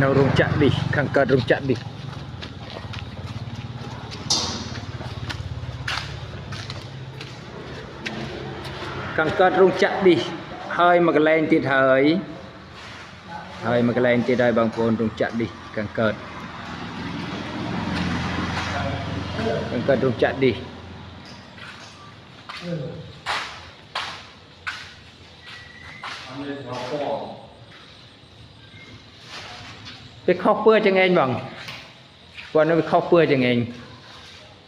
នៅរោងចក្រនេះខាងកើតរោងចក្រនេះខាងកើតរោងចក្រនេះហើយមកកន្លែងទៀតហើយមកកន្លែងទៀតហើយបងប្អូនរោងចក្រនេះខាងកើតរោងចក្រនេះវាខុសពើចឹងឯងបងគាត់នៅវាខុសពើចឹងឯង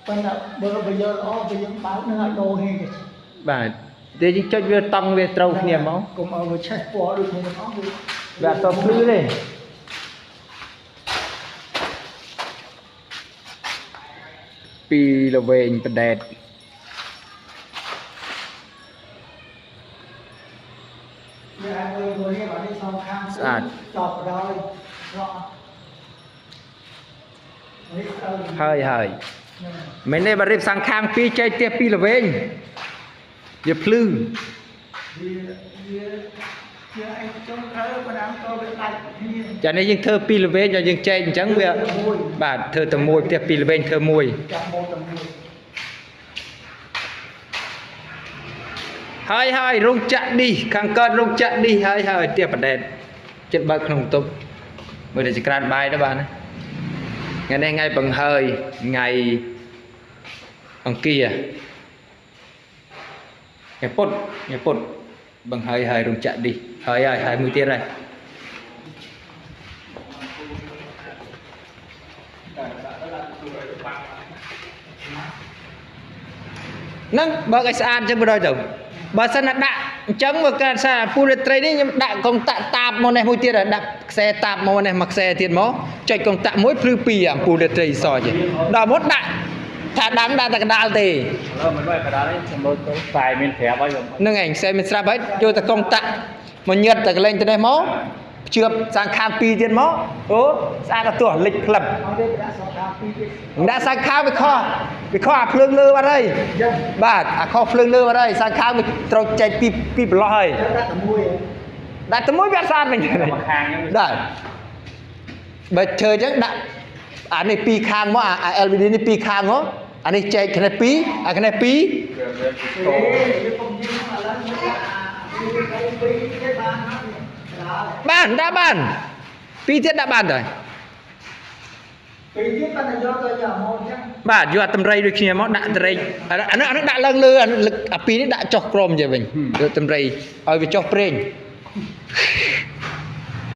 ប៉ុន្តែបើយកល្អវាយើងបើកនឹងឲ្យដូរហេតុបាទតែយើងចុចវាតង់វាត្រូវគ្នាមកកុំឲ្យវាឆេះពណ៌ដូចគ្នាទាំងអស់វាអត់តភ្លឺទេពីល្វែងបដែតវាឲ្យមើលនេះបាត់នេះសងខាងស្អាតចប់ដល់រកហើយមែនទេបើរៀបសង្ខាងពីរចែកទៀតពីល្វែងវាភ្លឺវាអីចុងត្រូវបណ្ដាំទៅវាដាច់គ្នាចានេះយើងធ្វើពីល្វែងឲ្យយើងចែកអញ្ចឹងវាបាទធ្វើតែមួយផ្ទះពីល្វែងធ្វើមួយចាប់មកតែមួយហើយរោងចក្រនេះខាងកើតរោងចក្រនេះហើយផ្ទះបដែតចិត្តបើកក្នុងបន្ទប់មើលតែចក្រានបាយទៅបាទណាថ្ងៃនេះថ្ងៃបង្ហើយថ្ងៃអង្គារថ្ងៃពុទ្ធបង្ហើយរោងចក្រនេះហើយមួយទៀតហើយហ្នឹងបើកឲ្យស្អាតអញ្ចឹងមិនដល់ទៅបើសិនណាដាក់អញ្ចឹងមកកើតសារពូលេត្រីនេះខ្ញុំដាក់កុងតាក់តាបមកនេះមួយទៀតហើយដាក់ខ្សែតាបមកនេះមួយខ្សែទៀតមកចុចកុងតាក់មួយភ្លឺពីរអាពូលេត្រីសចេះដល់មកដាក់ថាដាំដាក់តែកដាលទេឥឡូវមិនឲ្យកដាលទេខ្ញុំមើលទៅខ្សែមានប្រាប់ហើយហ្នឹងឯងខ្សែមានស្រាប់ហើយយកតែកុងតាក់មកញឹតតែកន្លែងទៅនេះមកជឿបសាងខាងពីរទៀតមកអូស្អាតទៅលិចផ្លឹបដាក់សាងខាងវាខុសអាភ្លើងលើបាត់ហើយបាទអាខុសភ្លើងលើបាត់ហើយសាងខាងវាត្រូវចែកពីប្រឡោះហើយដាក់តែមួយវាស្អាតវិញខាងដែរបើឈើអញ្ចឹងដាក់អានេះពីរខាងមកអា LED នេះពីរខាងមកអានេះចែកគ្នាពីរអាគ្នាពីរបានដាក់បានពីរទៀតដាក់បានដែរពីរទៀតបានតែយកទៅយកមកអញ្ចឹងបាទយកតម្រៃដូចគ្នាមកដាក់តម្រៃអានោះដាក់ឡើងលើអាពីរនេះដាក់ចុះក្រោមចេះវិញយកតម្រៃឲ្យវាចុះប្រេង